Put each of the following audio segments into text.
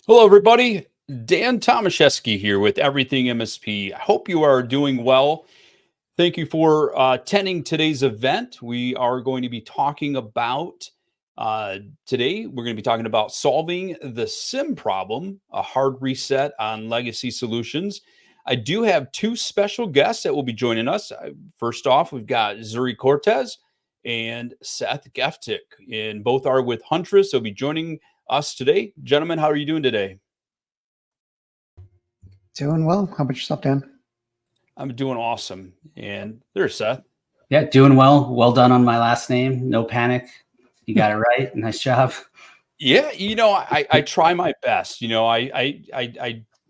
Hello, everybody. Dan Tomaszewski here with Everything MSP. I hope you are doing well. Thank you for attending today's event. We are going to be talking about today, we're going to be talking about solving the SIEM problem, a hard reset on legacy solutions. I do have two special guests that will be joining us. First off, we've got Zuri Cortez and Seth Geftick, and both are with Huntress. They'll be joining us today. Gentlemen, how are you doing today? Doing well. How about yourself, Dan? I'm doing awesome. And there's Seth. Yeah, doing well. Well done on my last name. No panic. You got it right. Nice job. Yeah, I try my best. When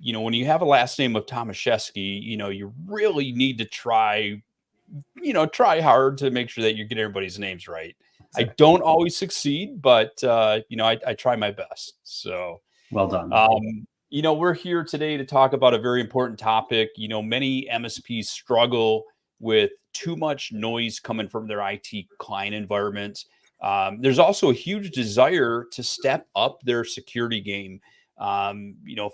you have a last name of Tomaszewski, you really need to try hard to make sure that you get everybody's names right. I don't always succeed, but I try my best. So well done. We're here today to talk about a very important topic. Many MSPs struggle with too much noise coming from their IT client environments. There's also a huge desire to step up their security game.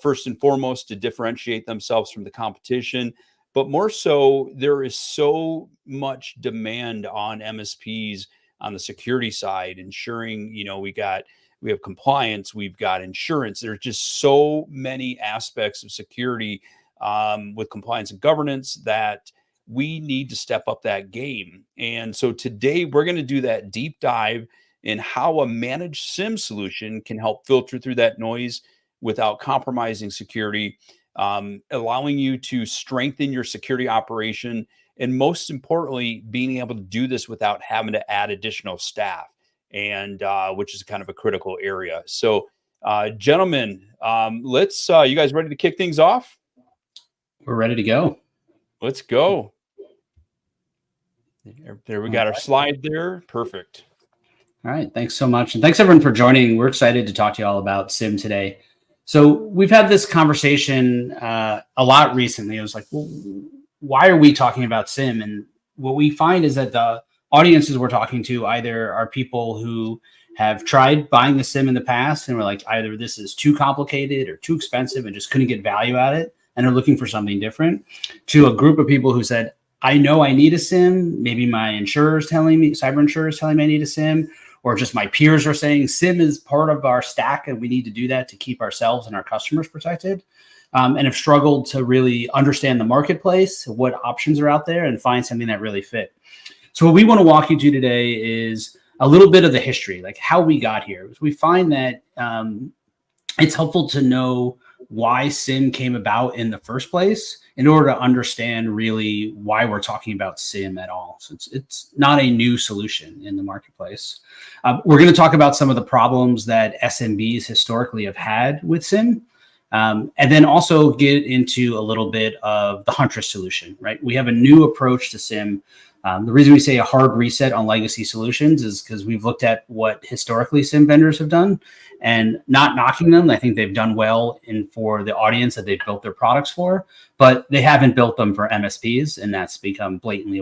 First and foremost, to differentiate themselves from the competition, but more so, there is so much demand on MSPs on the security side, ensuring, we have compliance, we've got insurance. There's just so many aspects of security with compliance and governance that we need to step up that game. And so today we're going to do that deep dive in how a managed SIEM solution can help filter through that noise without compromising security, allowing you to strengthen your security operation, and most importantly, being able to do this without having to add additional staff, and which is kind of a critical area. So, gentlemen, let's. You guys ready to kick things off? We're ready to go. Let's go. There we got our slide there. Perfect. All right. Thanks so much. And thanks everyone for joining. We're excited to talk to you all about SIEM today. So we've had this conversation a lot recently. It was like, well, why are we talking about SIEM? And what we find is that the audiences we're talking to either are people who have tried buying the SIEM in the past and were like, either this is too complicated or too expensive and just couldn't get value out of it and are looking for something different, to a group of people who said, I know I need a SIEM. Maybe my insurer's telling me, cyber insurer's telling me I need a SIEM, or just my peers are saying SIEM is part of our stack and we need to do that to keep ourselves and our customers protected, and have struggled to really understand the marketplace, what options are out there, and find something that really fit. So what we want to walk you through today is a little bit of the history, like how we got here. We find that it's helpful to know why SIEM came about in the first place in order to understand really why we're talking about SIEM at all. So it's not a new solution in the marketplace. We're going to talk about some of the problems that SMBs historically have had with SIEM. And then also get into a little bit of the Huntress solution, right? We have a new approach to SIEM. The reason we say a hard reset on legacy solutions is because we've looked at what historically SIEM vendors have done and not knocking them. I think they've done well for the audience that they've built their products for, but they haven't built them for MSPs, and that's become blatantly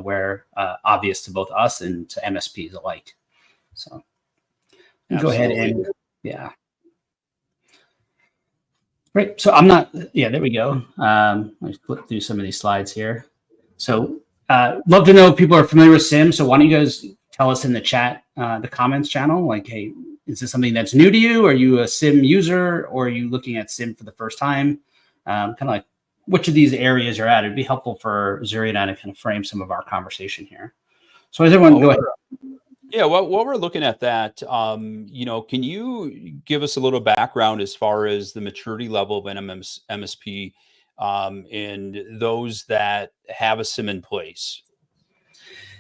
obvious to both us and to MSPs alike. So go ahead and Great. So there we go. Let's flip through some of these slides here. So love to know if people are familiar with SIEM. So why don't you guys tell us in the chat, the comments channel, like, hey, is this something that's new to you? Are you a SIEM user, or are you looking at SIEM for the first time? Kind of like which of these areas you're at. It'd be helpful for Zuri and I to kind of frame some of our conversation here. So as everyone go ahead. Yeah, well, while we're looking at that, can you give us a little background as far as the maturity level of an MSP and those that have a SIEM in place?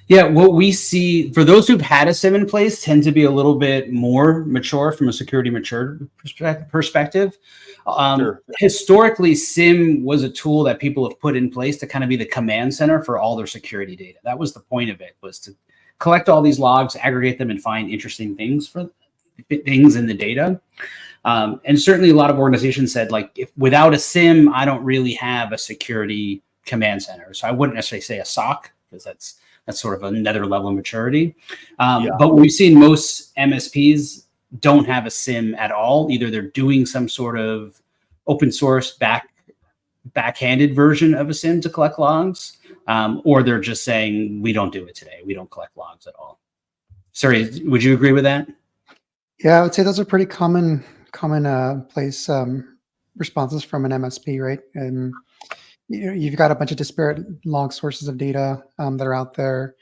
Yeah, what we see for those who've had a SIEM in place tend to be a little bit more mature from a security mature perspective. Sure. Historically, SIEM was a tool that people have put in place to kind of be the command center for all their security data. That was the point of it, was to collect all these logs, aggregate them, and find interesting things in the data. And certainly a lot of organizations said, like, if without a SIEM, I don't really have a security command center. So I wouldn't necessarily say a SOC, because that's sort of another level of maturity. But we've seen most MSPs don't have a SIEM at all. Either they're doing some sort of open source backhanded version of a SIEM to collect logs, or they're just saying, we don't do it today. We don't collect logs at all. Sorry, would you agree with that? Yeah, I would say those are pretty common place responses from an MSP, right? And you've got a bunch of disparate log sources of data that are out there.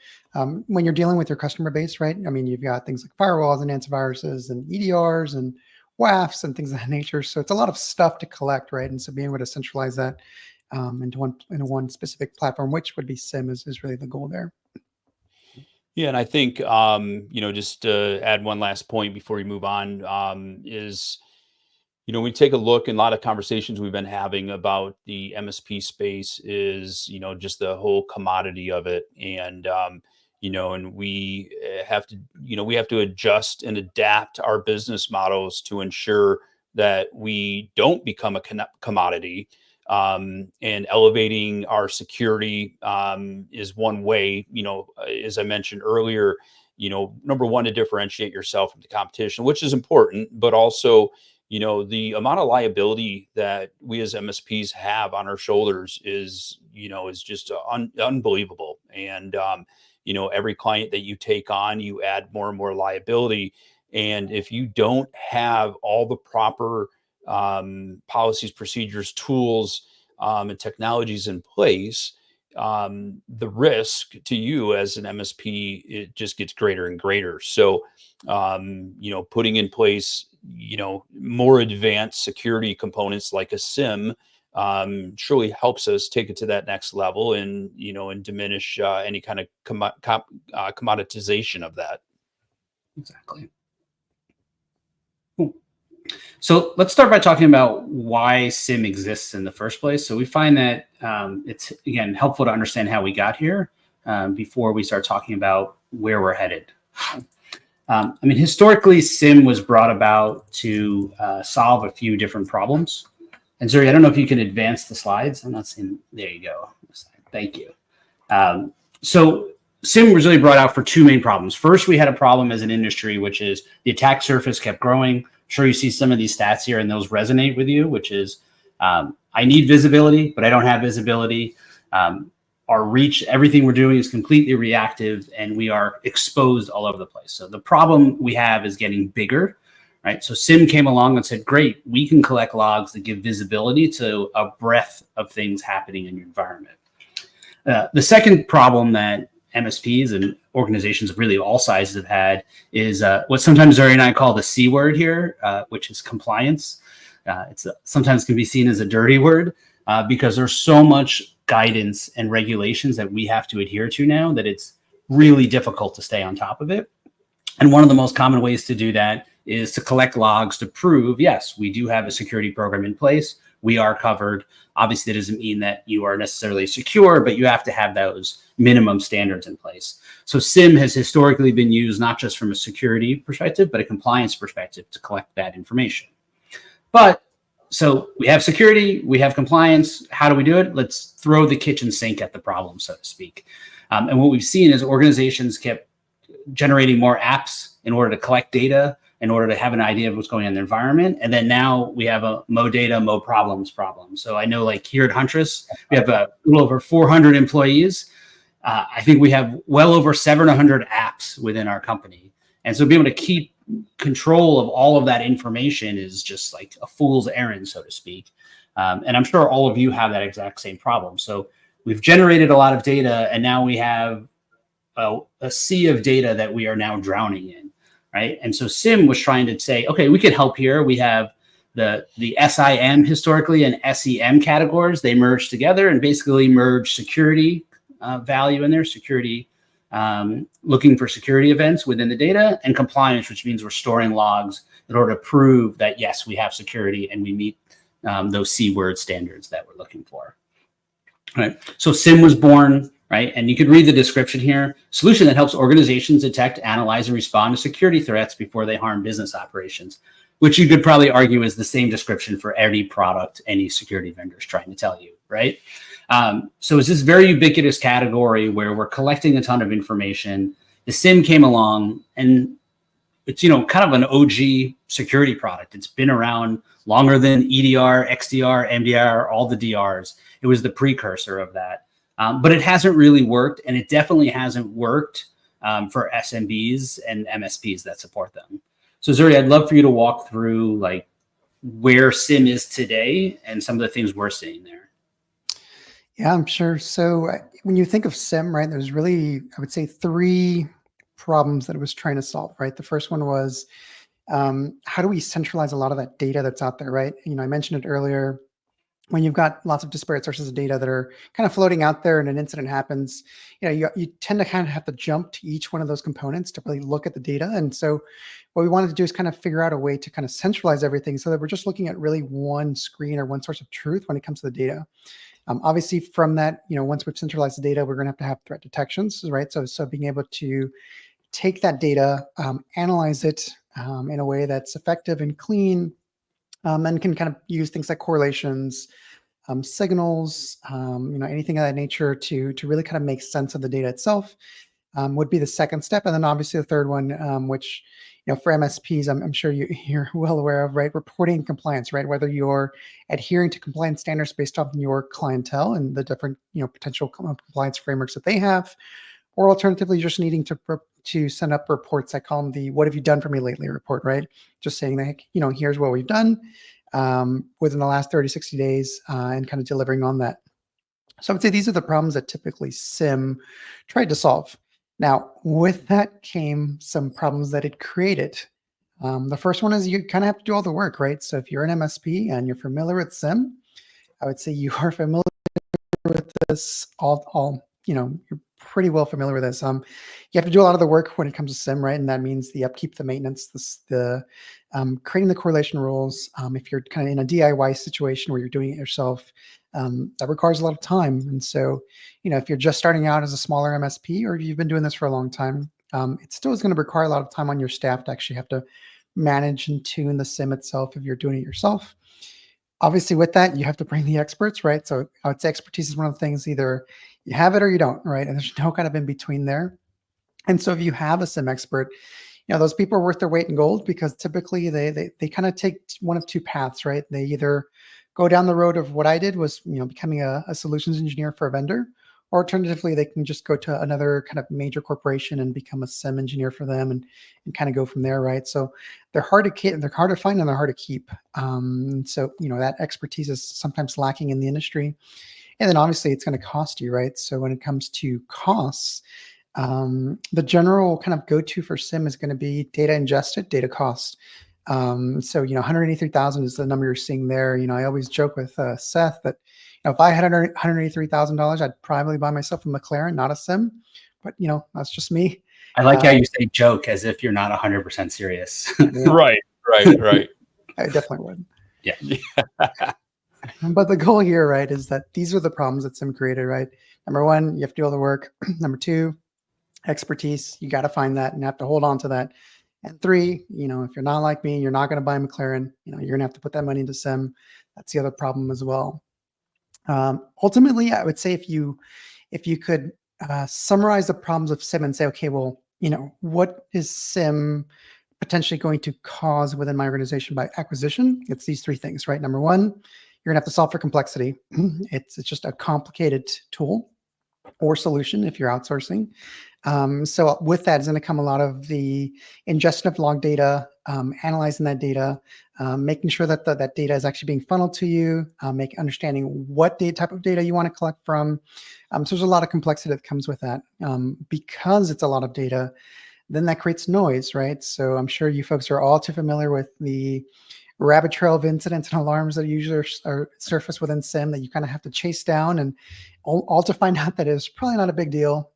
When you're dealing with your customer base, right? I mean, you've got things like firewalls and antiviruses and EDRs and WAFs and things of that nature. So it's a lot of stuff to collect, right? And so being able to centralize that into one specific platform, which would be SIEM, is really the goal there. Yeah, and I think just to add one last point before we move on, is we take a look, and a lot of conversations we've been having about the MSP space is just the whole commodity of it, and and we have to adjust and adapt our business models to ensure that we don't become a commodity. And elevating our security is one way, as I mentioned earlier, number one, to differentiate yourself from the competition, which is important, but also, the amount of liability that we as MSPs have on our shoulders is just unbelievable. And, every client that you take on, you add more and more liability. And if you don't have all the proper policies, procedures, tools, and technologies in place, the risk to you as an MSP, it just gets greater and greater. So, putting in place, more advanced security components like a SIEM surely helps us take it to that next level and, and diminish any kind of commoditization of that. Exactly. Cool. So let's start by talking about why SIEM exists in the first place. So we find that it's, again, helpful to understand how we got here before we start talking about where we're headed. Historically, SIEM was brought about to solve a few different problems. And Zuri, I don't know if you can advance the slides. I'm not seeing, there you go. Thank you. So SIEM was really brought out for two main problems. First, we had a problem as an industry, which is the attack surface kept growing. I'm sure you see some of these stats here and those resonate with you, which is I need visibility, but I don't have visibility. Our reach, everything we're doing is completely reactive and we are exposed all over the place. So the problem we have is getting bigger, right? So SIEM came along and said, great, we can collect logs that give visibility to a breadth of things happening in your environment. The second problem that MSPs and organizations of really all sizes have had is what sometimes Zuri and I call the C word here, which is compliance. It's sometimes can be seen as a dirty word because there's so much guidance and regulations that we have to adhere to now that it's really difficult to stay on top of it. And one of the most common ways to do that is to collect logs to prove, yes, we do have a security program in place. We are covered. Obviously, that doesn't mean that you are necessarily secure, but you have to have those minimum standards in place. So SIEM has historically been used not just from a security perspective, but a compliance perspective to collect that information. But so we have security, we have compliance. How do we do it? Let's throw the kitchen sink at the problem, so to speak. And what we've seen is organizations kept generating more apps in order to collect data, in order to have an idea of what's going on in the environment. And then now we have a mo data, mo problems problem. So I know like here at Huntress, we have a little over 400 employees. I think we have well over 700 apps within our company. And so being able to keep control of all of that information is just like a fool's errand, so to speak. And I'm sure all of you have that exact same problem. So we've generated a lot of data and now we have a sea of data that we are now drowning in, right? And so SIEM was trying to say, okay, we could help here. We have the SIEM historically and SIEM categories. They merge together and basically merge security value in there, security, looking for security events within the data, and compliance, which means we're storing logs in order to prove that, yes, we have security and we meet those C word standards that we're looking for. All right. So SIEM was born, right? And you could read the description here. Solution that helps organizations detect, analyze, and respond to security threats before they harm business operations, which you could probably argue is the same description for any product any security vendor is trying to tell you, right? So it's this very ubiquitous category where we're collecting a ton of information. The SIEM came along and it's, kind of an OG security product. It's been around longer than EDR, XDR, MDR, all the DRs. It was the precursor of that. But it hasn't really worked, and it definitely hasn't worked for SMBs and MSPs that support them. So Zuri, I'd love for you to walk through like where SIEM is today and some of the things we're seeing there. Yeah, I'm sure. So when you think of SIEM, right, there's really, I would say, three problems that it was trying to solve, right? The first one was, how do we centralize a lot of that data that's out there, right? I mentioned it earlier. When you've got lots of disparate sources of data that are kind of floating out there and an incident happens, you tend to kind of have to jump to each one of those components to really look at the data. And so what we wanted to do is kind of figure out a way to kind of centralize everything so that we're just looking at really one screen or one source of truth when it comes to the data. Obviously from that, once we've centralized the data, we're going to have threat detections, right? So being able to take that data, analyze it in a way that's effective and clean, and can kind of use things like correlations, signals, anything of that nature to really kind of make sense of the data itself, would be the second step. And then obviously the third one, which, for MSPs, I'm sure you're well aware of, right? Reporting and compliance, right? Whether you're adhering to compliance standards based on your clientele and the different, potential compliance frameworks that they have, or alternatively, just needing to send up reports. I call them the "What have you done for me lately" report, right? Just saying that, here's what we've done within the last 30, 60 days, and kind of delivering on that. So I would say these are the problems that typically SIEM tried to solve. Now, with that came some problems that it created. The first one is you kind of have to do all the work, right? So if you're an MSP and you're familiar with SIEM, I would say you are familiar with this you're pretty well familiar with this. You have to do a lot of the work when it comes to SIEM, right? And that means the upkeep, the maintenance, the creating the correlation rules. If you're kind of in a DIY situation where you're doing it yourself, that requires a lot of time. And so, if you're just starting out as a smaller MSP, or if you've been doing this for a long time, it still is going to require a lot of time on your staff to actually have to manage and tune the SIEM itself if you're doing it yourself. Obviously, with that, you have to bring the experts, right? So I would say expertise is one of the things, either you have it or you don't, right? And there's no kind of in between there. And so if you have a SIEM expert, those people are worth their weight in gold, because typically they kind of take one of two paths, right? They either go down the road of what I did, was becoming a solutions engineer for a vendor, or alternatively they can just go to another kind of major corporation and become a SIEM engineer for them and kind of go from there, right? So they're hard to find, and they're hard to keep. So that expertise is sometimes lacking in the industry, and then obviously it's going to cost you, right? So when it comes to costs, the general kind of go-to for SIEM is going to be data ingested, data cost. So 183,000 is the number you're seeing there. I always joke with Seth that if I had $183,000, I'd probably buy myself a McLaren, not a SIEM. But that's just me. I like how you say joke as if you're not 100% serious. Yeah. Right. I definitely would. Yeah. But the goal here, right, is that these are the problems that SIEM created, right? Number one, you have to do all the work. Number two, expertise. You got to find that and have to hold on to that. And three, if you're not like me, you're not going to buy a McLaren. You're going to have to put that money into SIEM. That's the other problem as well. Ultimately, I would say if you could summarize the problems of SIEM and say, okay, well, what is SIEM potentially going to cause within my organization by acquisition? It's these three things, right? Number one, you're gonna have to solve for complexity. It's just a complicated tool or solution if you're outsourcing. So with that is going to come a lot of the ingestion of log data, analyzing that data, making sure that that data is actually being funneled to you, understanding what type of data you want to collect from. So there's a lot of complexity that comes with that. Because it's a lot of data, then that creates noise, right? So I'm sure you folks are all too familiar with the rabbit trail of incidents and alarms that usually are surface within SIEM that you kind of have to chase down, and all to find out that it's probably not a big deal.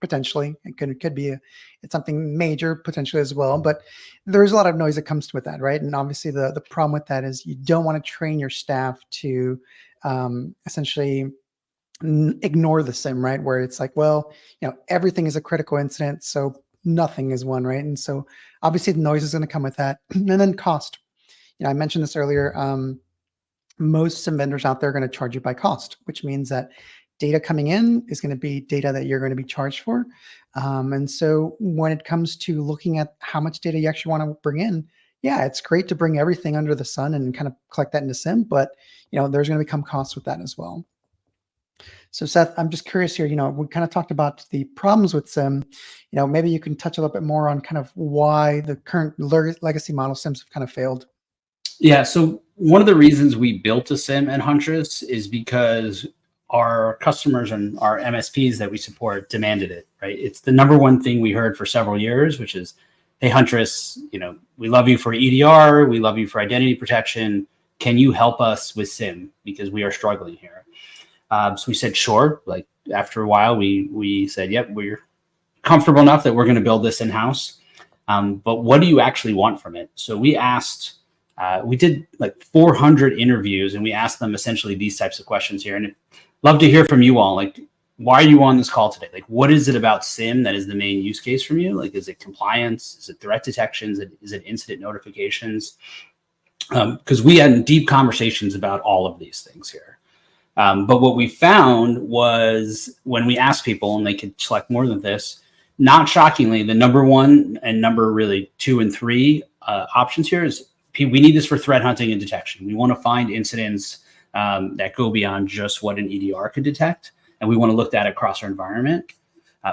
Potentially, it could be it's something major potentially as well, but there's a lot of noise that comes with that, right? And obviously the problem with that is you don't want to train your staff to essentially ignore the SIEM, right? Where it's like, well, everything is a critical incident, so nothing is one, right? And so obviously the noise is going to come with that. And then cost. I mentioned this earlier. Most SIEM vendors out there are going to charge you by cost, which means that data coming in is going to be data that you're going to be charged for. And so when it comes to looking at how much data you actually want to bring in, yeah, it's great to bring everything under the sun and kind of collect that into SIM, but there's going to become costs with that as well. So Seth, I'm just curious here, we kind of talked about the problems with SIM. Maybe you can touch a little bit more on kind of why the current legacy model SIMs have kind of failed. Yeah, so one of the reasons we built a SIM at Huntress is because our customers and our MSPs that we support demanded it, right? It's the number one thing we heard for several years, which is, hey, Huntress, we love you for EDR, we love you for identity protection. Can you help us with SIM? Because we are struggling here. So we said, sure. Like after a while, we said, yep, we're comfortable enough that we're going to build this in-house. But what do you actually want from it? So we asked, we did like 400 interviews, and we asked them essentially these types of questions here. And I'd love to hear from you all. Like, why are you on this call today? Like, what is it about SIM that is the main use case from you? Like, is it compliance? Is it threat detection? Is it incident notifications? Because we had deep conversations about all of these things here. But what we found was when we asked people, and they could select more than this, not shockingly, the number one and number really 2 and 3 options here is we need this for threat hunting and detection. We want to find incidents that go beyond just what an EDR could detect, and we want to look at it across our environment.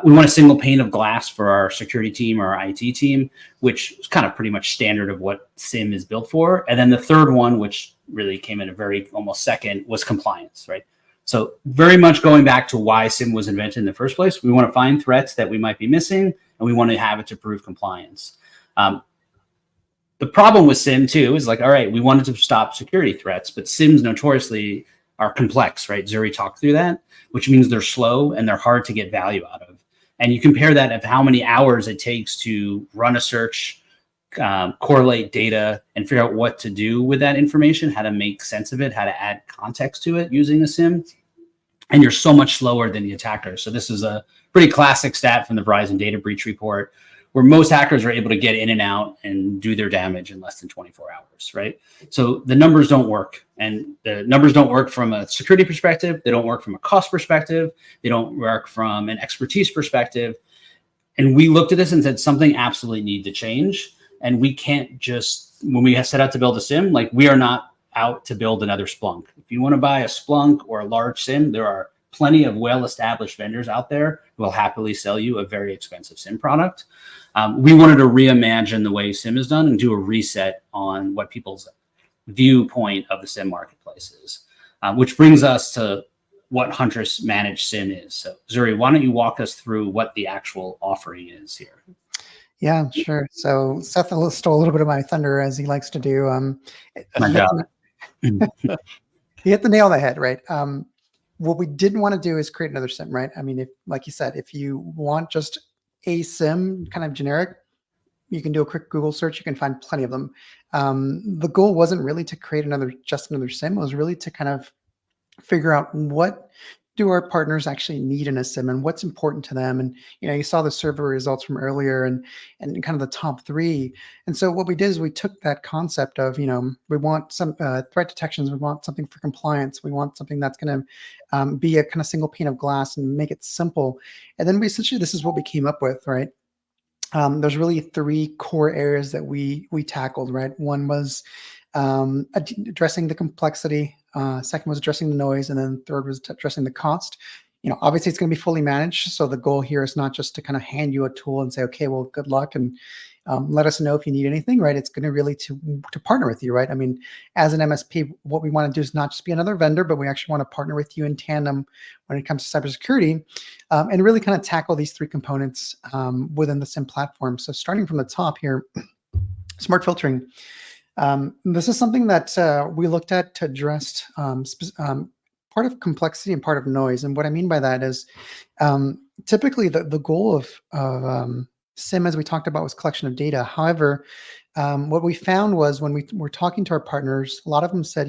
We want a single pane of glass for our security team or our IT team, which is kind of pretty much standard of what SIM is built for. And then the third one, which really came in a very almost second, was compliance, right? So very much going back to why SIM was invented in the first place. We want to find threats that we might be missing, and we want to have it to prove compliance. The problem with SIM too is like, all right, we wanted to stop security threats, but SIMs notoriously are complex, right? Zuri talked through that, which means they're slow and they're hard to get value out of. And you compare that of how many hours it takes to run a search, correlate data, and figure out what to do with that information, how to make sense of it, how to add context to it using a SIM. And you're so much slower than the attacker. So this is a pretty classic stat from the Verizon data breach report, where most hackers are able to get in and out and do their damage in less than 24 hours, right? So the numbers don't work. And the numbers don't work from a security perspective. They don't work from a cost perspective. They don't work from an expertise perspective. And we looked at this and said something absolutely need to change. And we can't just, when we set out to build a SIM, like we are not out to build another Splunk. If you want to buy a Splunk or a large SIM, there are plenty of well-established vendors out there who will happily sell you a very expensive SIM product. We wanted to reimagine the way SIM is done and do a reset on what people's viewpoint of the SIM marketplace is, which brings us to what Huntress Managed SIM is. So Zuri, why don't you walk us through what the actual offering is here? Yeah, sure. So Seth stole a little bit of my thunder, as he likes to do. My job. He hit the nail on the head, right? What we didn't want to do is create another SIM, right? I mean, if, like you said, if you want just a SIM, kind of generic, you can do a quick Google search. You can find plenty of them. The goal wasn't really to create just another SIM. It was really to kind of figure out what do our partners actually need in a SIM and what's important to them. And, you saw the survey results from earlier and kind of the top 3. And so what we did is we took that concept of, we want some threat detections. We want something for compliance. We want something that's going to be a kind of single pane of glass and make it simple. And then essentially, this is what we came up with, right? There's really 3 core areas that we tackled, right? One was addressing the complexity. Second was addressing the noise, and then third was addressing the cost. Obviously it's going to be fully managed. So the goal here is not just to kind of hand you a tool and say, okay, well, good luck and let us know if you need anything, right? It's going to really to partner with you, right? I mean, as an MSP, what we want to do is not just be another vendor, but we actually want to partner with you in tandem when it comes to cybersecurity, and really kind of tackle these 3 components within the SIM platform. So starting from the top here, smart filtering. This is something that we looked at to address part of complexity and part of noise. And what I mean by that is typically the goal of SIM, as we talked about, was collection of data. However, what we found was when we were talking to our partners, a lot of them said,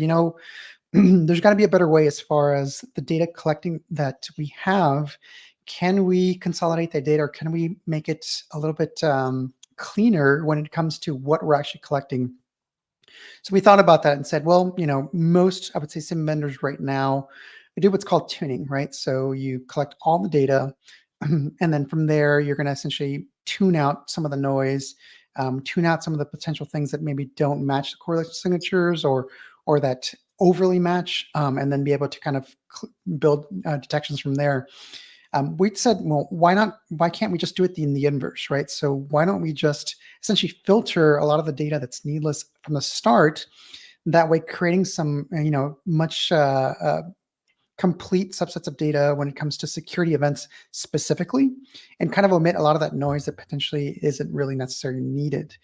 there's got to be a better way as far as the data collecting that we have. Can we consolidate that data, or can we make it a little bit cleaner when it comes to what we're actually collecting? So we thought about that and said, well, most, I would say, SIM vendors right now, they do what's called tuning, right? So you collect all the data, And then from there, you're going to essentially tune out some of the noise, tune out some of the potential things that maybe don't match the correlation signatures or that overly match, and then be able to kind of build detections from there. We said, well, why can't we just do it in the inverse, right? So why don't we just essentially filter a lot of the data that's needless from the start, that way creating some, much complete subsets of data when it comes to security events specifically, and kind of omit a lot of that noise that potentially isn't really necessarily needed.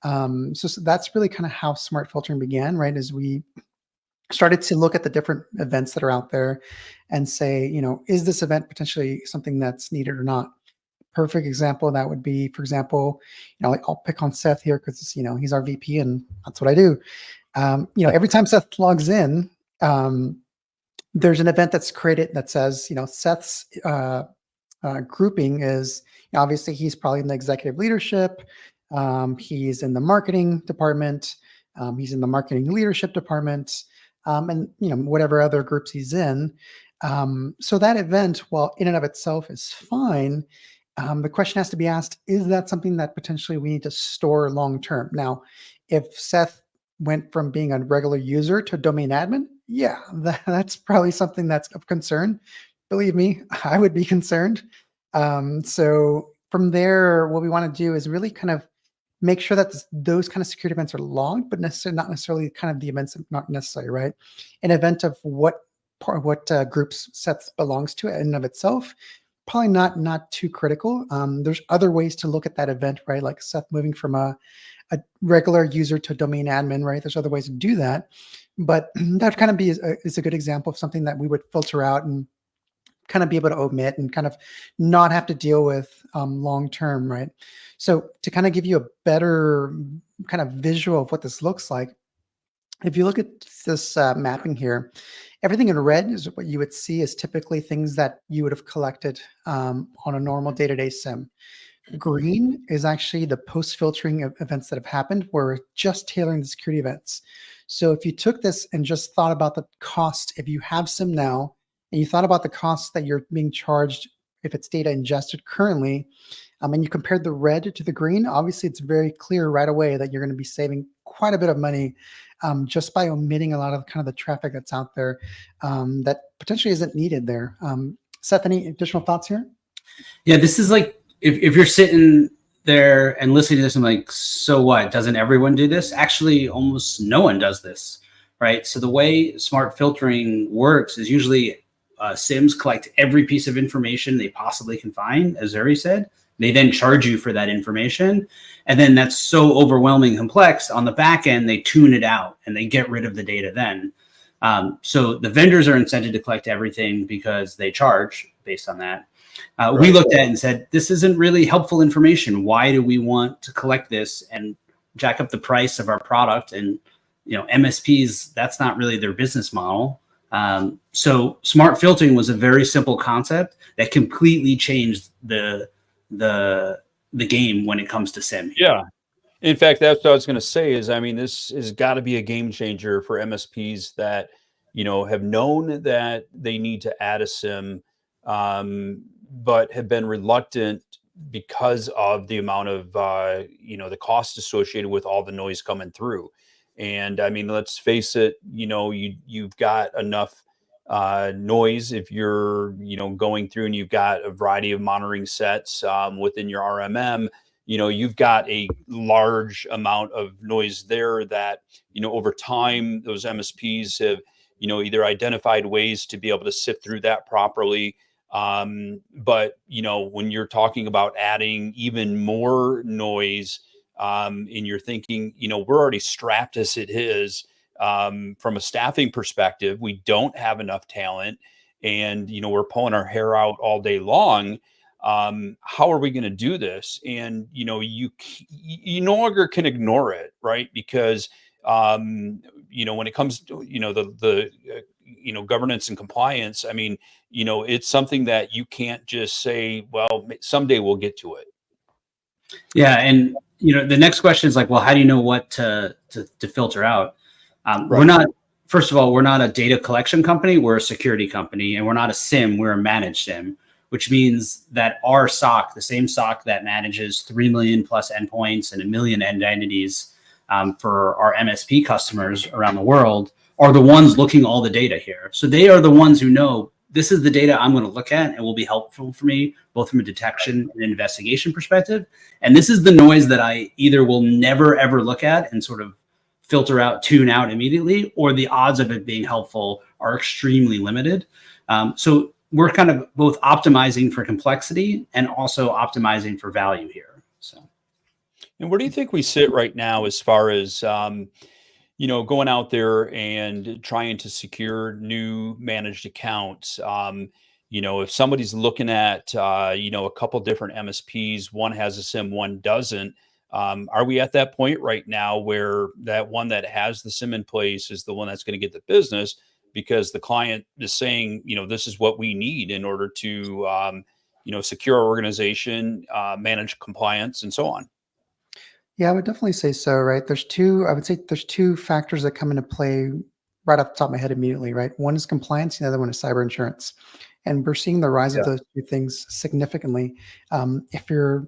So that's really kind of how smart filtering began, right? As we started to look at the different events that are out there and say, is this event potentially something that's needed or not? Perfect example of that would be, for example, like I'll pick on Seth here because he's our VP and that's what I do. Every time Seth logs in, there's an event that's created that says, Seth's grouping is, obviously he's probably in the executive leadership. He's in the marketing department. He's in the marketing leadership department. And whatever other groups he's in. So that event, while in and of itself is fine, the question has to be asked, is that something that potentially we need to store long term? Now, if Seth went from being a regular user to domain admin, yeah, that's probably something that's of concern. Believe me, I would be concerned. So from there, what we want to do is really kind of make sure that those kind of security events are logged, but not necessarily kind of the events not necessary, right? An event of what groups Seth belongs to in and of itself, probably not too critical. There's other ways to look at that event, right? Like Seth moving from a regular user to domain admin, right? There's other ways to do that, but that kind of is a good example of something that we would filter out and kind of be able to omit and kind of not have to deal with long term, right? So to kind of give you a better kind of visual of what this looks like, if you look at this mapping here, everything in red is what you would see is typically things that you would have collected on a normal day-to-day SIEM. Green is actually the post-filtering of events that have happened. We're just tailoring the security events. So if you took this and just thought about the cost, if you have SIEM now, and you thought about the costs that you're being charged if it's data ingested currently, and you compared the red to the green, obviously it's very clear right away that you're going to be saving quite a bit of money just by omitting a lot of kind of the traffic that's out there that potentially isn't needed there. Seth, any additional thoughts here? Yeah, this is like, if you're sitting there and listening to this and like, so what? Doesn't everyone do this? Actually, almost no one does this, right? So the way smart filtering works is usually SIEMs collect every piece of information they possibly can find, as Zuri said. They then charge you for that information. And then that's so overwhelming complex on the back end, they tune it out and they get rid of the data then. So the vendors are incented to collect everything because they charge based on that. Right. We looked at it and said, this isn't really helpful information. Why do we want to collect this and jack up the price of our product? And MSPs, that's not really their business model. So smart filtering was a very simple concept that completely changed the game when it comes to SIEM. Yeah. In fact, that's what I was going to say is, this has got to be a game changer for MSPs that, have known that they need to add a SIEM, but have been reluctant because of the amount of, the cost associated with all the noise coming through. And let's face it, you've got enough noise if you're, going through and you've got a variety of monitoring sets within your RMM, you've got a large amount of noise there that, over time, those MSPs have, either identified ways to be able to sift through that properly. But, when you're talking about adding even more noise, and you're thinking, we're already strapped as it is. From a staffing perspective, we don't have enough talent and, we're pulling our hair out all day long. How are we going to do this? And, you no longer can ignore it, right? Because, when it comes to, the governance and compliance, it's something that you can't just say, well, someday we'll get to it. Yeah. And, the next question is like, well, how do you know what to filter out? Right. First of all, we're not a data collection company. We're a security company, and we're not a SIEM. We're a managed SIEM. which means that our SOC, the same SOC that manages 3 million plus endpoints and 1 million identities for our MSP customers around the world, are the ones looking all the data here. So they are the ones who know this is the data I'm going to look at and will be helpful for me, both from a detection and investigation perspective. And this is the noise that I either will never, ever look at and sort of filter out, tune out immediately, or the odds of it being helpful are extremely limited. So we're kind of both optimizing for complexity and also optimizing for value here. So, and where do you think we sit right now as far as going out there and trying to secure new managed accounts? If somebody's looking at a couple different MSPs, one has a SIEM, one doesn't. Are we at that point right now where that one that has the SIEM in place is the one that's going to get the business because the client is saying, this is what we need in order to, secure our organization, manage compliance, and so on? Yeah, I would definitely say so, right? I would say there's two factors that come into play right off the top of my head immediately, right? One is compliance, the other one is cyber insurance. And we're seeing the rise of those two things significantly. If you're,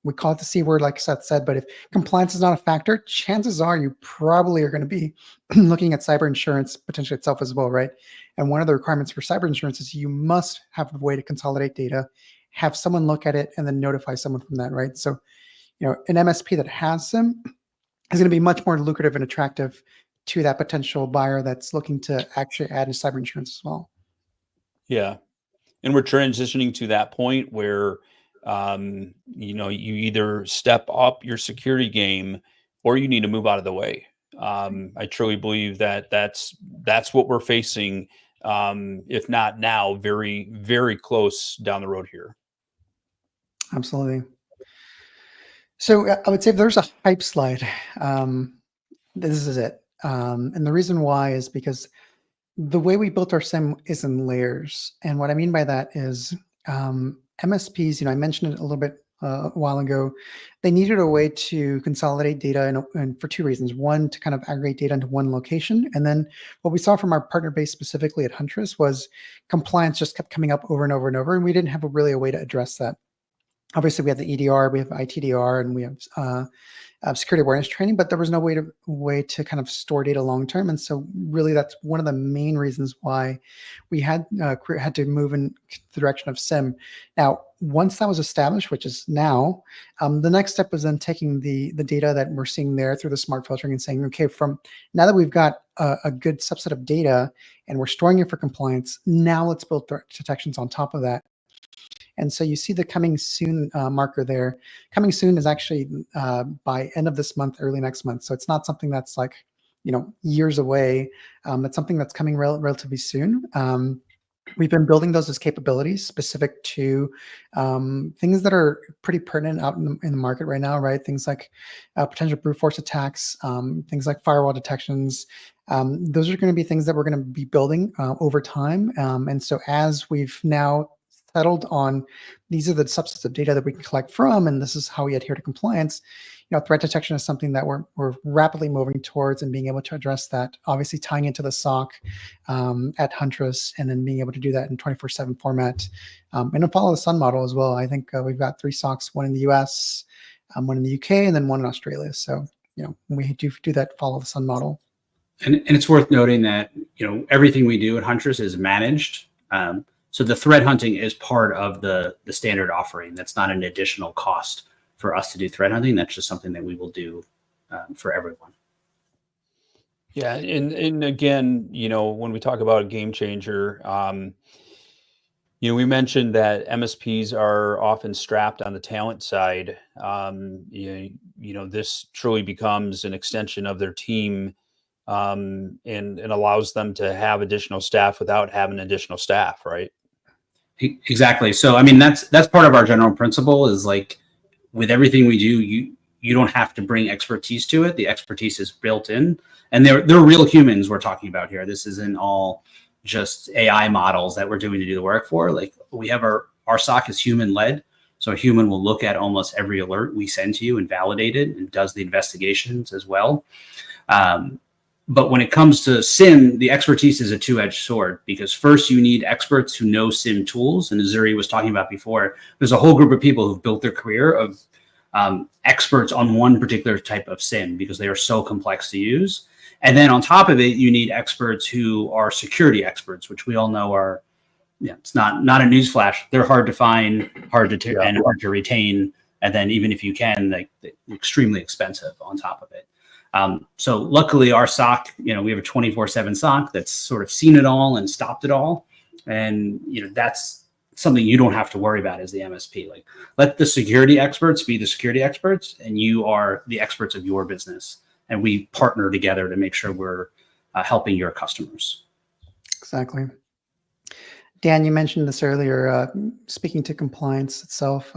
we call it the C word, like Seth said, but if compliance is not a factor, chances are you probably are going to be looking at cyber insurance potentially itself as well, right? And one of the requirements for cyber insurance is you must have a way to consolidate data, have someone look at it, and then notify someone from that, right? So, an MSP that has SIEM is going to be much more lucrative and attractive to that potential buyer that's looking to actually add in cyber insurance as well. Yeah. And we're transitioning to that point where, you either step up your security game or you need to move out of the way. I truly believe that that's what we're facing. If not now, very, very close down the road here. Absolutely. So I would say if there's a hype slide, this is it. And the reason why is because the way we built our SIEM is in layers. And what I mean by that is MSPs, I mentioned it a little bit a while ago, they needed a way to consolidate data and for two reasons. One, to kind of aggregate data into one location. And then what we saw from our partner base specifically at Huntress was compliance just kept coming up over and over and over. And we didn't have really a way to address that. Obviously, we have the EDR, we have ITDR, and we have security awareness training, but there was no way to kind of store data long term. And so, really, that's one of the main reasons why we had to move in the direction of SIEM. Now, once that was established, which is now, the next step was then taking the data that we're seeing there through the smart filtering and saying, okay, from now that we've got a good subset of data and we're storing it for compliance, now let's build threat detections on top of that. And so you see the coming soon marker there. Coming soon is actually by end of this month, early next month. So it's not something that's like, years away. It's something that's coming relatively soon. We've been building those as capabilities specific to things that are pretty pertinent out in the market right now, right? Things like potential brute force attacks, things like firewall detections. Those are going to be things that we're going to be building over time. And so as we've now settled on these are the subsets of data that we can collect from, and this is how we adhere to compliance. Threat detection is something that we're rapidly moving towards and being able to address that, obviously tying into the SOC at Huntress, and then being able to do that in 24/7 format. And a follow the sun model as well. I think we've got 3 SOCs, one in the US, one in the UK, and then one in Australia. So, we do that follow the sun model. And it's worth noting that, everything we do at Huntress is managed. So the threat hunting is part of the standard offering. That's not an additional cost for us to do threat hunting. That's just something that we will do for everyone. Yeah, and again, when we talk about a game changer, we mentioned that MSPs are often strapped on the talent side. This truly becomes an extension of their team, and allows them to have additional staff without having additional staff, right? Exactly. So, I mean, that's part of our general principle is like with everything we do, you don't have to bring expertise to it. The expertise is built in, and they're real humans we're talking about here. This isn't all just AI models that we're doing to do the work for. Like we have our SOC is human led. So a human will look at almost every alert we send to you and validate it and does the investigations as well. But when it comes to SIEM, the expertise is a two-edged sword, because first you need experts who know SIEM tools. And as Zuri was talking about before, there's a whole group of people who've built their career of experts on one particular type of SIEM because they are so complex to use. And then on top of it, you need experts who are security experts, which we all know are, it's not a newsflash. They're hard to find, and hard to retain. And then even if you can, they're extremely expensive on top of it. So luckily our SOC, we have a 24/7 SOC that's sort of seen it all and stopped it all. And, that's something you don't have to worry about as the MSP. Like, let the security experts be the security experts, and you are the experts of your business. And we partner together to make sure we're helping your customers. Exactly. Dan, you mentioned this earlier, speaking to compliance itself.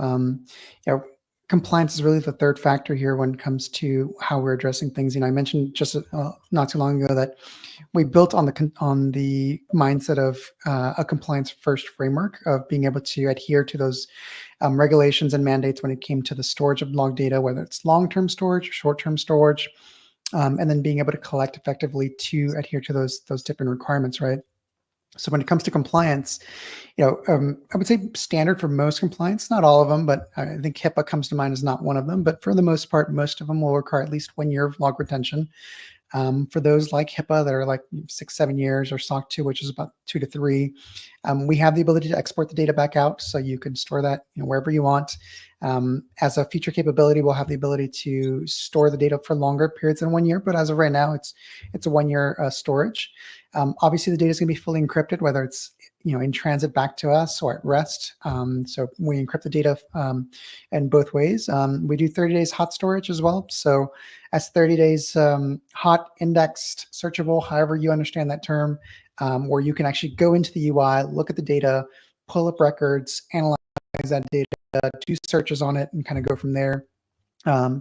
Compliance is really the third factor here when it comes to how we're addressing things. I mentioned just not too long ago that we built on the mindset of a compliance first framework of being able to adhere to those regulations and mandates when it came to the storage of log data, whether it's long-term storage, short-term storage, and then being able to collect effectively to adhere to those different requirements, right? So when it comes to compliance, I would say standard for most compliance, not all of them, but I think HIPAA comes to mind as not one of them. But for the most part, most of them will require at least 1 year of log retention. For those like HIPAA that are like 6-7 years, or SOC 2, which is about 2 to 3, we have the ability to export the data back out, so you can store that wherever you want. As a feature capability, we'll have the ability to store the data for longer periods than 1 year, but as of right now, it's a 1 year storage. Obviously, the data is going to be fully encrypted, whether it's in transit back to us or at rest. So we encrypt the data in both ways. We do 30 days hot storage as well. So that's 30 days hot, indexed, searchable, however you understand that term, where you can actually go into the UI, look at the data, pull up records, analyze that data, do searches on it, and kind of go from there.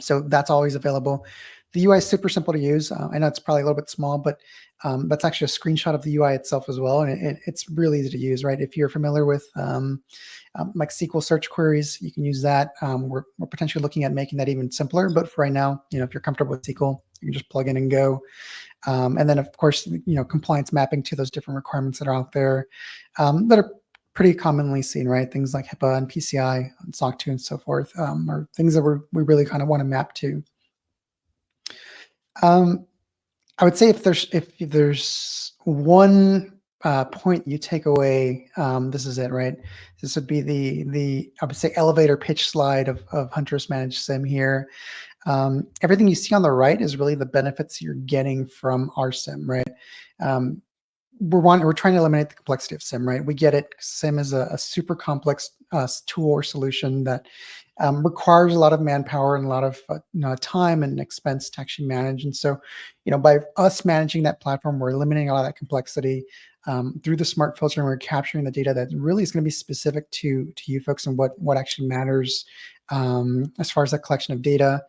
So that's always available. The UI is super simple to use. I know it's probably a little bit small, but that's actually a screenshot of the UI itself as well. And it's really easy to use, right? If you're familiar with like SQL search queries, you can use that. We're potentially looking at making that even simpler. But for right now, if you're comfortable with SQL, you can just plug in and go. And then, of course, compliance mapping to those different requirements that are out there that are pretty commonly seen, right? Things like HIPAA and PCI and SOC 2 and so forth are things that we really kind of want to map to. I would say if there's one point you take away, this is it, right? This would be the I would say elevator pitch slide of Huntress Managed SIEM here. Everything you see on the right is really the benefits you're getting from our SIEM, right? We're trying to eliminate the complexity of SIEM, right? We get it. SIEM is a super complex tool or solution that requires a lot of manpower and a lot of time and expense to actually manage. And so, by us managing that platform, we're eliminating a lot of that complexity through the smart filtering. We're capturing the data that really is going to be specific to you folks and what actually matters as far as that collection of data.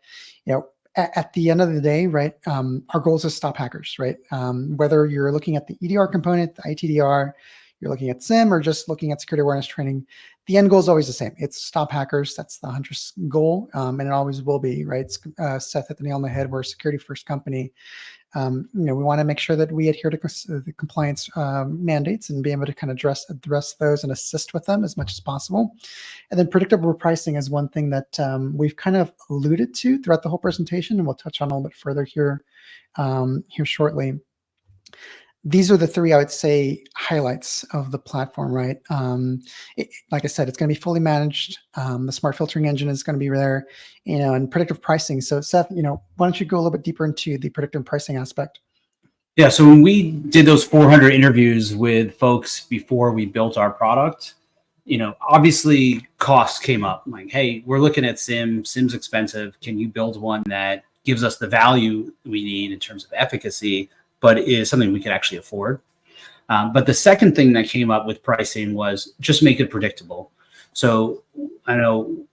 At the end of the day, right, our goal is to stop hackers, right? Whether you're looking at the EDR component, the ITDR, you're looking at SIEM, or just looking at security awareness training, the end goal is always the same. It's stop hackers. That's the Huntress goal, and it always will be, right? Seth hit the nail on the head. We're a security-first company. We want to make sure that we adhere to the compliance mandates and be able to kind of address those and assist with them as much as possible. And then predictable pricing is one thing that we've kind of alluded to throughout the whole presentation, and we'll touch on a little bit further here shortly. These are the three, I would say, highlights of the platform, right? Like I said, it's going to be fully managed. The smart filtering engine is going to be there, and predictive pricing. So Seth, why don't you go a little bit deeper into the predictive pricing aspect? Yeah, so when we did those 400 interviews with folks before we built our product, obviously costs came up. Like, hey, we're looking at SIEM. SIEM's expensive. Can you build one that gives us the value we need in terms of efficacy, but is something we could actually afford? But the second thing that came up with pricing was just make it predictable. So I know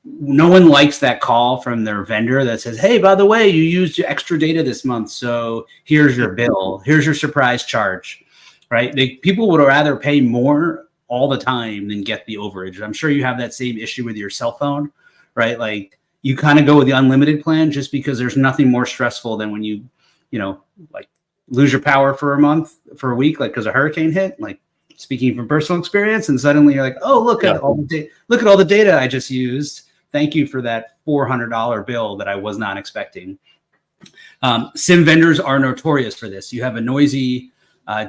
no one likes that call from their vendor that says, hey, by the way, you used your extra data this month, so here's your bill, here's your surprise charge, right? People would rather pay more all the time than get the overage. I'm sure you have that same issue with your cell phone, right? Like, you kind of go with the unlimited plan just because there's nothing more stressful than when you like lose your power for a week, like because a hurricane hit, like speaking from personal experience, and suddenly you're like, oh, look at all the data I just used. Thank you for that $400 bill that I was not expecting. SIEM vendors are notorious for this. You have a noisy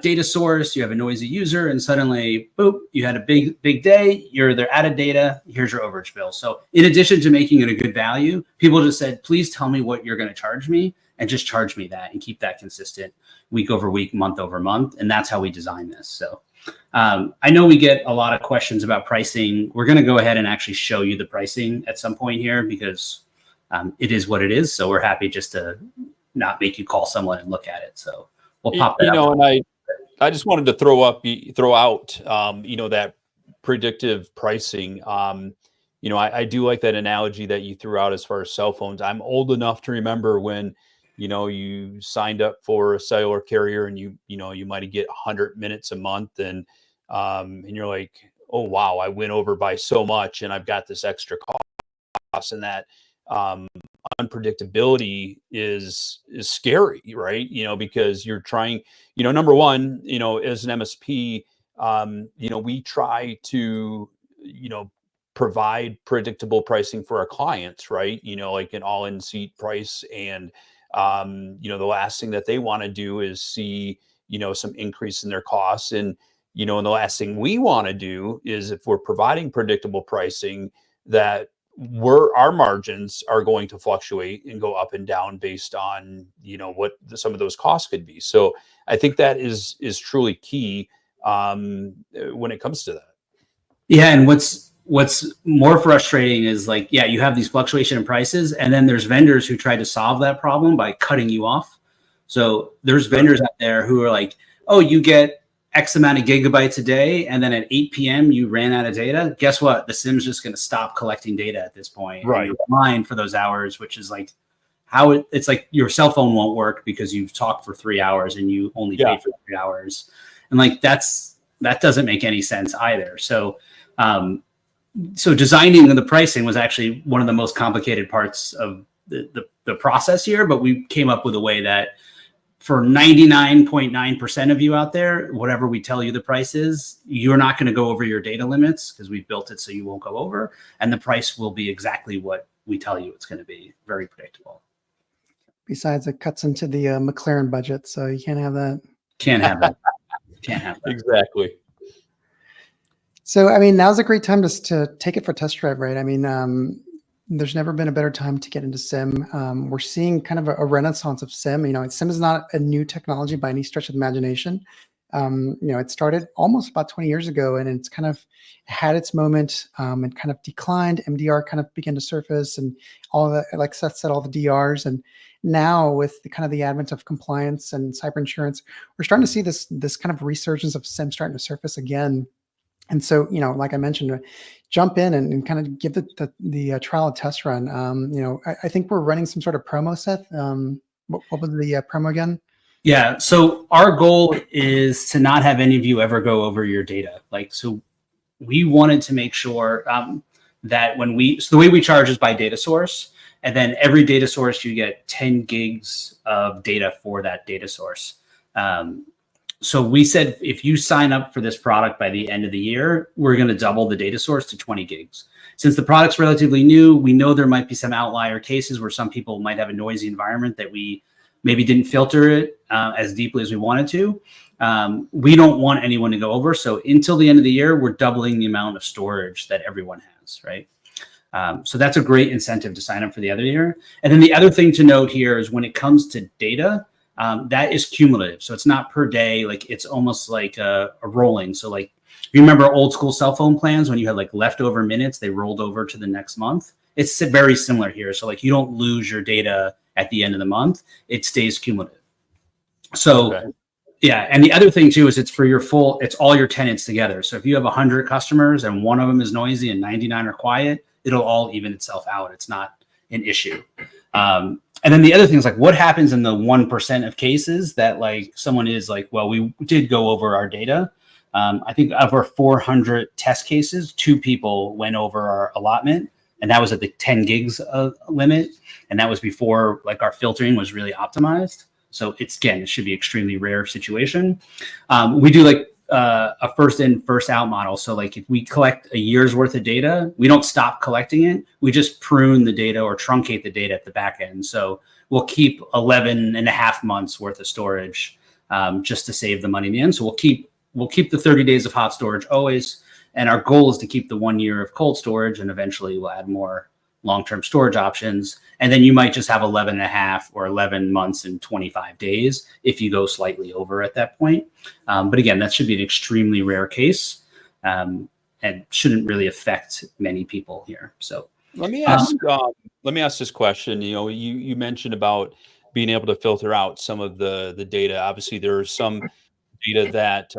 data source, you have a noisy user, and suddenly, boop, you had a big day, they're out of data, here's your overage bill. So in addition to making it a good value, people just said, please tell me what you're going to charge me, and just charge me that and keep that consistent week over week, month over month. And that's how we design this. So I know we get a lot of questions about pricing. We're going to go ahead and actually show you the pricing at some point here, because it is what it is. So we're happy just to not make you call someone and look at it. So we'll pop that up. And I just wanted to throw out, that predictive pricing. I do like that analogy that you threw out as far as cell phones. I'm old enough to remember when, you signed up for a cellular carrier and you might get 100 minutes a month, and you're like, oh, wow, I went over by so much and I've got this extra cost, and that unpredictability is scary, right? Because you're trying, number one, as an MSP, we try to, provide predictable pricing for our clients, right? Like an all-in seat price. And, the last thing that they want to do is see, some increase in their costs. And, and the last thing we want to do is, if we're providing predictable pricing, that our margins are going to fluctuate and go up and down based on, what some of those costs could be. So I think that is truly key when it comes to that. Yeah. And what's more frustrating is you have these fluctuation in prices, and then there's vendors who try to solve that problem by cutting you off. So there's vendors out there who are like, oh, you get X amount of gigabytes a day, and then at 8 p.m. you ran out of data. Guess what? The SIEM's just going to stop collecting data at this point. Right. You're fine for those hours, which is like it's like your cell phone won't work because you've talked for 3 hours and you only paid for 3 hours. And that doesn't make any sense either. So, so designing the pricing was actually one of the most complicated parts of the process here, but we came up with a way that for 99.9% of you out there, whatever we tell you the price is, you're not going to go over your data limits, because we've built it so you won't go over, and the price will be exactly what we tell you it's going to be. Very predictable. Besides, it cuts into the McLaren budget, so you can't have that. Can't have that. Can't have that. Exactly. So, now's a great time to take it for a test drive, right? There's never been a better time to get into SIEM. We're seeing kind of a renaissance of SIEM. SIEM is not a new technology by any stretch of the imagination. It started almost about 20 years ago, and it's kind of had its moment and kind of declined. MDR kind of began to surface, and all the, like Seth said, all the DRs. And now with the advent of compliance and cyber insurance, we're starting to see this kind of resurgence of SIEM starting to surface again. And so, like I mentioned, jump in and kind of give the trial and test run. I think we're running some sort of promo, Seth. What was the promo again? Yeah. So our goal is to not have any of you ever go over your data. So we wanted to make sure that so the way we charge is by data source. And then every data source, you get 10 gigs of data for that data source. So we said, if you sign up for this product by the end of the year, we're going to double the data source to 20 gigs. Since the product's relatively new, we know there might be some outlier cases where some people might have a noisy environment that we maybe didn't filter it as deeply as we wanted to. We don't want anyone to go over. So until the end of the year, we're doubling the amount of storage that everyone has, right? So that's a great incentive to sign up for the other year. And then the other thing to note here is when it comes to data, that is cumulative. So it's not per day. It's almost like a rolling. So if you remember old school cell phone plans, when you had leftover minutes, they rolled over to the next month. It's very similar here. So you don't lose your data at the end of the month. It stays cumulative. So okay. Yeah. And the other thing too, is it's all your tenants together. So if you have 100 customers and one of them is noisy and 99 are quiet, it'll all even itself out. It's not an issue. And then the other thing is what happens in the 1% of cases that someone is well, we did go over our data. I think of our 400 test cases, 2 people went over our allotment, and that was at the 10 gigs limit. And that was before our filtering was really optimized. So it should be extremely rare situation. We do like a first in, first out model. So like if we collect a year's worth of data, we don't stop collecting it. We just prune the data or truncate the data at the back end. So we'll keep 11 and a half months worth of storage just to save the money in the end. So we'll keep the 30 days of hot storage always. And our goal is to keep the 1 year of cold storage, and eventually we'll add more long-term storage options. And then you might just have 11 and a half or 11 months and 25 days if you go slightly over at that point. But again, that should be an extremely rare case and shouldn't really affect many people here. So let me ask this question. You know, you mentioned about being able to filter out some of the data. Obviously, there are some data that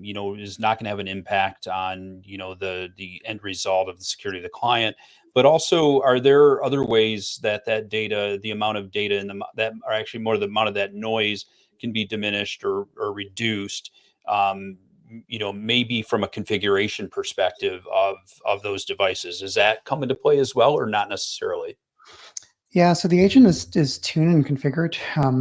you know, is not going to have an impact on, you know, the end result of the security of the client. But also, are there other ways that data, the amount of data and that are actually more the amount of that noise can be diminished or reduced? You know, maybe from a configuration perspective of those devices, does that come into play as well, or not necessarily? Yeah, so the agent is tuned and configured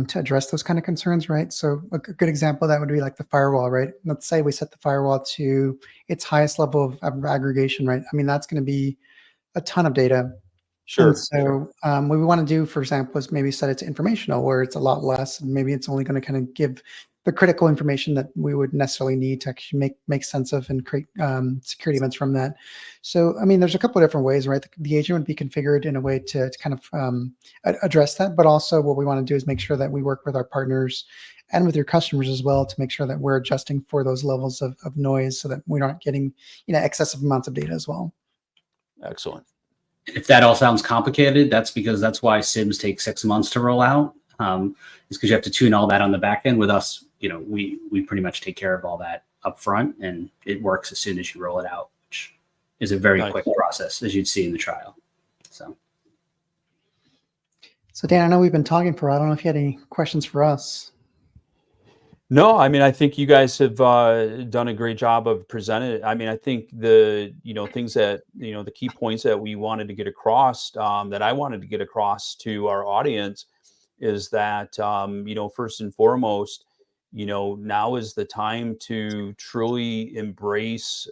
to address those kind of concerns, right? So a good example of that would be like the firewall, right? Let's say we set the firewall to its highest level of aggregation, right? I mean, that's going to be a ton of data. And Sure. so what we want to do, for example, is maybe set it to informational, where it's a lot less, and maybe it's only going to kind of give the critical information that we would necessarily need to actually make sense of and create security events from that. So, I mean, there's a couple of different ways, right? The agent would be configured in a way to kind of address that, but also what we want to do is make sure that we work with our partners and with your customers as well to make sure that we're adjusting for those levels of noise so that we're not getting, you know, excessive amounts of data as well. Excellent. If that all sounds complicated, that's why SIEMs take 6 months to roll out. Is because you have to tune all that on the back end. With us, you know, we pretty much take care of all that up front, and it works as soon as you roll it out, which is a very quick process, as you'd see in the trial. So Dan, I know we've been talking for a while. I don't know if you had any questions for us. No, I mean, I think you guys have done a great job of presenting it. I mean, I think the, you know, things that, you know, the key points that we wanted to get across, that I wanted to get across to our audience is that, you know, first and foremost, you know, now is the time to truly embrace,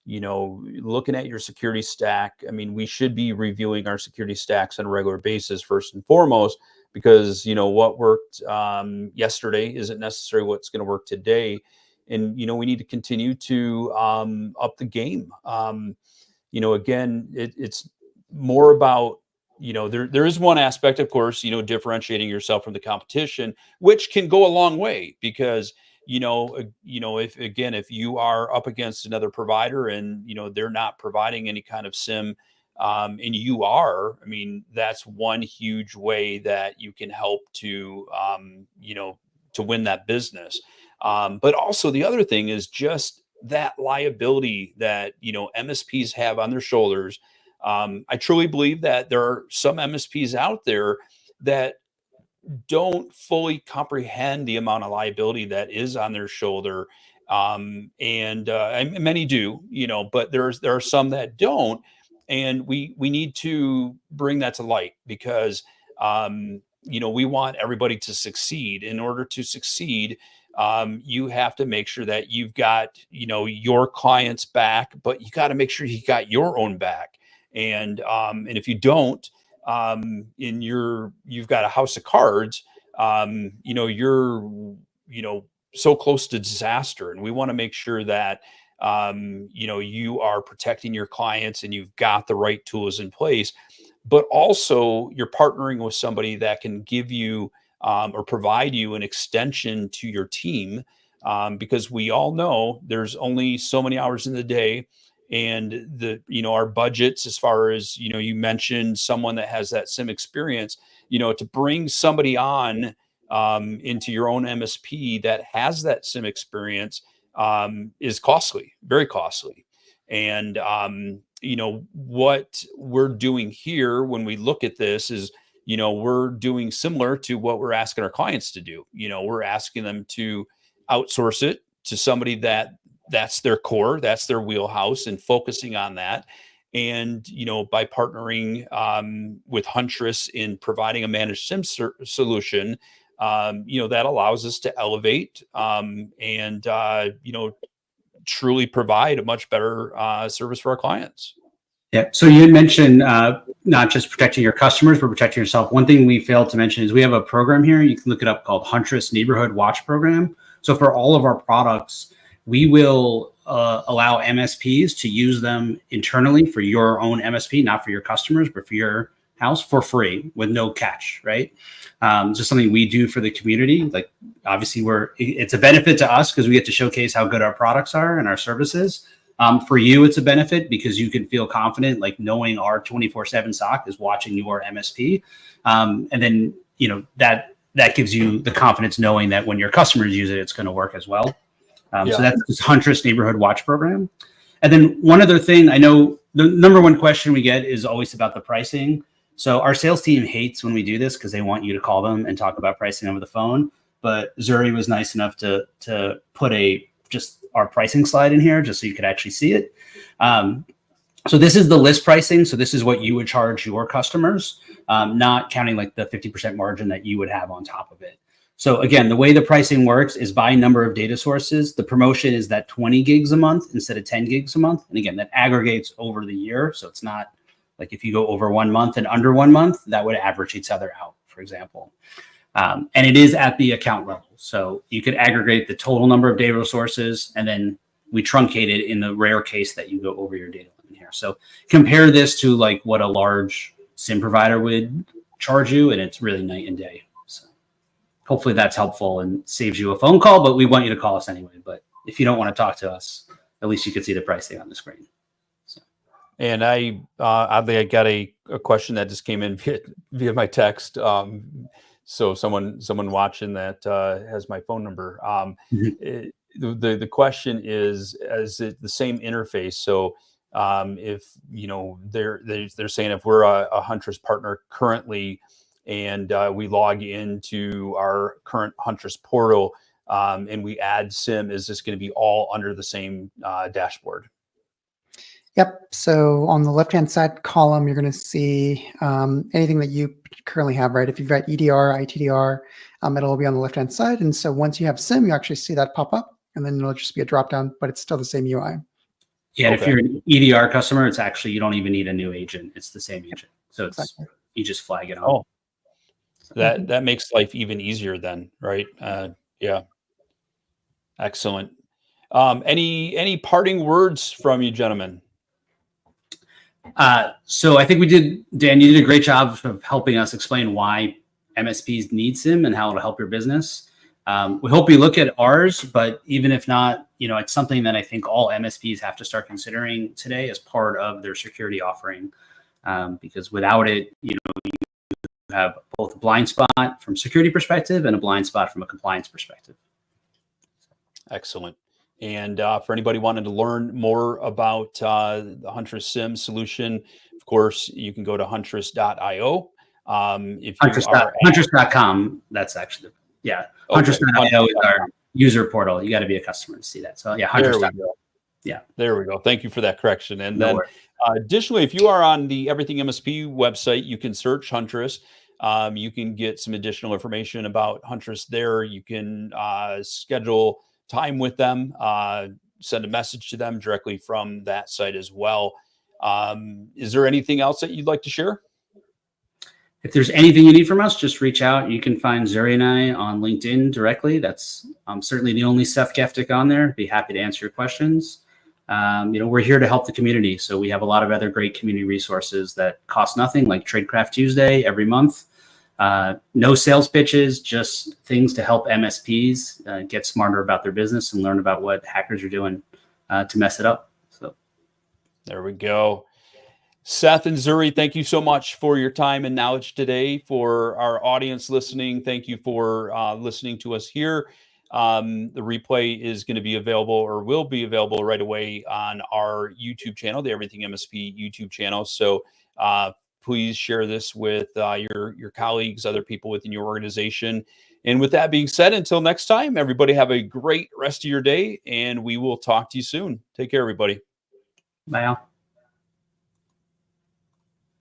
you know, looking at your security stack. I mean, we should be reviewing our security stacks on a regular basis, first and foremost, because, you know, what worked yesterday isn't necessarily what's going to work today. And, you know, we need to continue to up the game. You know, again, it's more about, you know, there is one aspect, of course, you know, differentiating yourself from the competition, which can go a long way because, you know, if you are up against another provider and, you know, they're not providing any kind of SIEM, and you are, I mean, that's one huge way that you can help to, you know, to win that business. But also the other thing is just that liability that, you know, MSPs have on their shoulders. I truly believe that there are some MSPs out there that don't fully comprehend the amount of liability that is on their shoulder. And many do, you know, but there are some that don't. And we need to bring that to light because, you know, we want everybody to succeed. In order to succeed, you have to make sure that you've got, you know, your client's back, but you got to make sure you got your own back. And if you don't, you've got a house of cards, you know, you're, you know, so close to disaster. And we want to make sure that, you know, you are protecting your clients and you've got the right tools in place, but also you're partnering with somebody that can give you, or provide you an extension to your team. Because we all know there's only so many hours in the day, and you know, our budgets, as far as, you know, you mentioned someone that has that SIEM experience, you know, to bring somebody on into your own MSP that has that SIEM experience is costly, very costly. And you know, what we're doing here when we look at this is, you know, we're doing similar to what we're asking our clients to do. You know, we're asking them to outsource it to somebody that's their core, that's their wheelhouse, and focusing on that. And, you know, by partnering with Huntress in providing a managed SIEM solution, that allows us to elevate and truly provide a much better service for our clients. Yeah. So you had mentioned not just protecting your customers, but protecting yourself. One thing we failed to mention is we have a program here. You can look it up called Huntress Neighborhood Watch Program. So for all of our products, we will allow MSPs to use them internally for your own MSP, not for your customers, but for your house for free with no catch, right? Just something we do for the community. Like obviously it's a benefit to us because we get to showcase how good our products are and our services. For you, it's a benefit because you can feel confident, like knowing our 24/7 SOC is watching your MSP. And then, that gives you the confidence knowing that when your customers use it, it's going to work as well. So that's this Huntress Neighborhood Watch Program. And then one other thing, I know the number one question we get is always about the pricing. So our sales team hates when we do this because they want you to call them and talk about pricing over the phone. But Zuri was nice enough to put just our pricing slide in here just so you could actually see it. So this is the list pricing. So this is what you would charge your customers, not counting like the 50% margin that you would have on top of it. So again, the way the pricing works is by number of data sources. The promotion is that 20 gigs a month instead of 10 gigs a month. And again, that aggregates over the year. So it's not like if you go over 1 month and under 1 month, that would average each other out, for example. And it is at the account level. So you could aggregate the total number of data sources, and then we truncate it in the rare case that you go over your data limit here. So compare this to like what a large SIEM provider would charge you, and it's really night and day. So hopefully that's helpful and saves you a phone call, but we want you to call us anyway. But if you don't want to talk to us, at least you can see the pricing on the screen. So. And oddly, I got a question that just came in via my text. So someone watching that has my phone number. The question is it the same interface? So if they're saying if we're a Huntress partner currently and we log into our current Huntress portal and we add SIEM, is this going to be all under the same dashboard? Yep. So on the left-hand side column, you're going to see anything that you currently have, right? If you've got EDR, ITDR, it'll be on the left-hand side. And so once you have SIEM, you actually see that pop up, and then it'll just be a drop-down, but it's still the same UI. Yeah, okay. If you're an EDR customer, it's actually, you don't even need a new agent. It's the same agent. So it's exactly. You just flag it on. Oh, that makes life even easier then, right? Yeah. Excellent. Any parting words from you, gentlemen? So I think Dan, you did a great job of helping us explain why MSPs need SIEM and how it'll help your business. We hope you look at ours, but even if not, it's something that I think all MSPs have to start considering today as part of their security offering. Because without it, you have both a blind spot from security perspective and a blind spot from a compliance perspective. Excellent. And for anybody wanting to learn more about the Huntress SIEM solution, of course, you can go to huntress.io. Huntress.com, that's actually, yeah. Okay. Huntress.io is our user portal. You got to be a customer to see that. So yeah, Huntress.io. Yeah. There we go. Thank you for that correction. And then additionally, if you are on the Everything MSP website, you can search Huntress. You can get some additional information about Huntress there. You can schedule time with them, send a message to them directly from that site as well. Is there anything else that you'd like to share? If there's anything you need from us, just reach out. You can find Zuri and I on LinkedIn directly. That's certainly the only Seth Geftic on there. Be happy to answer your questions. We're here to help the community. So we have a lot of other great community resources that cost nothing, like Tradecraft Tuesday every month. No sales pitches, just things to help MSPs get smarter about their business and learn about what hackers are doing to mess it up. So there we go. Seth and Zuri, thank you so much for your time and knowledge today. For our audience listening, thank you for listening to us here. The replay is going to be available, or will be available right away on our YouTube channel, the Everything MSP YouTube channel. So please share this with your colleagues, other people within your organization. And with that being said, until next time, everybody have a great rest of your day, and we will talk to you soon. Take care, everybody. Bye.